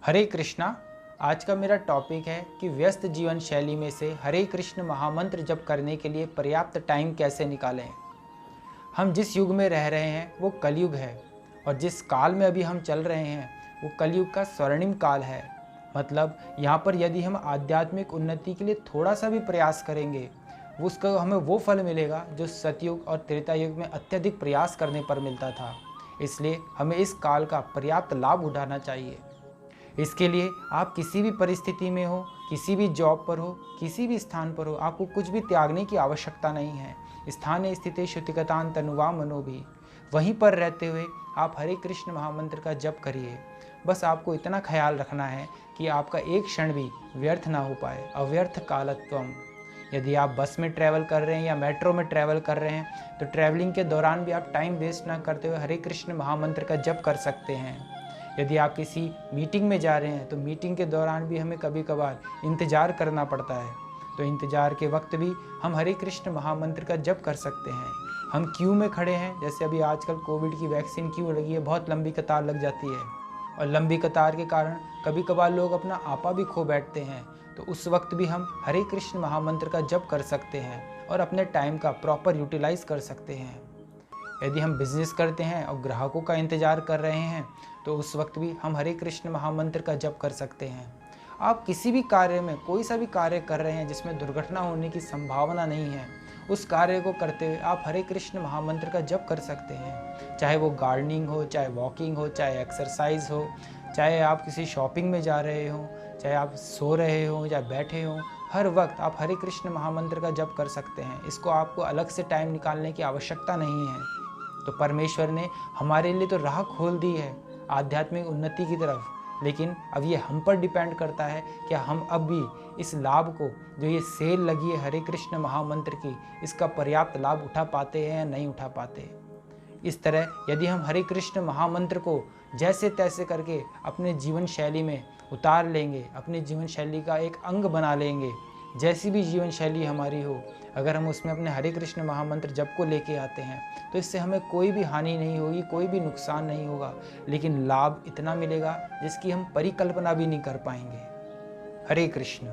हरे कृष्णा। आज का मेरा टॉपिक है कि व्यस्त जीवन शैली में से हरे कृष्ण महामंत्र जप करने के लिए पर्याप्त टाइम कैसे निकालें। हम जिस युग में रह रहे हैं वो कलयुग है और जिस काल में अभी हम चल रहे हैं वो कलयुग का स्वर्णिम काल है। मतलब यहाँ पर यदि हम आध्यात्मिक उन्नति के लिए थोड़ा सा भी प्रयास करेंगे उसका हमें वो फल मिलेगा जो सतयुग और त्रेता युग में अत्यधिक प्रयास करने पर मिलता था। इसलिए हमें इस काल का पर्याप्त लाभ उठाना चाहिए। इसके लिए आप किसी भी परिस्थिति में हो, किसी भी जॉब पर हो, किसी भी स्थान पर हो, आपको कुछ भी त्यागने की आवश्यकता नहीं है। स्थाने स्थिते श्रुतिगतान तनुवा मनो भी, वहीं पर रहते हुए आप हरे कृष्ण महामंत्र का जप करिए। बस आपको इतना ख्याल रखना है कि आपका एक क्षण भी व्यर्थ ना हो पाए। अव्यर्थ कालत्वम। यदि आप बस में ट्रैवल कर रहे हैं या मेट्रो में ट्रैवल कर रहे हैं तो ट्रैवलिंग के दौरान भी आप टाइम वेस्ट ना करते हुए हरे कृष्ण महामंत्र का जप कर सकते हैं। यदि आप किसी मीटिंग में जा रहे हैं तो मीटिंग के दौरान भी हमें कभी कभार इंतज़ार करना पड़ता है, तो इंतज़ार के वक्त भी हम हरे कृष्ण महामंत्र का जप कर सकते हैं। हम क्यू में खड़े हैं, जैसे अभी आजकल कोविड की वैक्सीन क्यू लगी है, बहुत लंबी कतार लग जाती है और लंबी कतार के कारण कभी कभार लोग अपना आपा भी खो बैठते हैं, तो उस वक्त भी हम हरे कृष्ण महामंत्र का जप कर सकते हैं और अपने टाइम का प्रॉपर यूटिलाइज कर सकते हैं। यदि हम बिजनेस करते हैं और ग्राहकों का इंतज़ार कर रहे हैं तो उस वक्त भी हम हरे कृष्ण महामंत्र का जप कर सकते हैं। आप किसी भी कार्य में कोई सा भी कार्य कर रहे हैं जिसमें दुर्घटना होने की संभावना नहीं है, उस कार्य को करते हुए आप हरे कृष्ण महामंत्र का जप कर सकते हैं। चाहे वो गार्डनिंग हो, चाहे वॉकिंग हो, चाहे एक्सरसाइज हो, चाहे आप किसी शॉपिंग में जा रहे हो, चाहे आप सो रहे हो या बैठे हो, हर वक्त आप हरे कृष्ण महामंत्र का जप कर सकते हैं। इसको आपको अलग से टाइम निकालने की आवश्यकता नहीं है। तो परमेश्वर ने हमारे लिए तो राह खोल दी है आध्यात्मिक उन्नति की तरफ, लेकिन अब ये हम पर डिपेंड करता है कि हम अब भी इस लाभ को, जो ये सेल लगी है हरे कृष्ण महामंत्र की, इसका पर्याप्त लाभ उठा पाते हैं या नहीं उठा पाते। इस तरह यदि हम हरे कृष्ण महामंत्र को जैसे तैसे करके अपने जीवन शैली में उतार लेंगे, अपने जीवन शैली का एक अंग बना लेंगे, जैसी भी जीवन शैली हमारी हो, अगर हम उसमें अपने हरे कृष्ण महामंत्र जप को लेके आते हैं तो इससे हमें कोई भी हानि नहीं होगी, कोई भी नुकसान नहीं होगा, लेकिन लाभ इतना मिलेगा जिसकी हम परिकल्पना भी नहीं कर पाएंगे। हरे कृष्ण।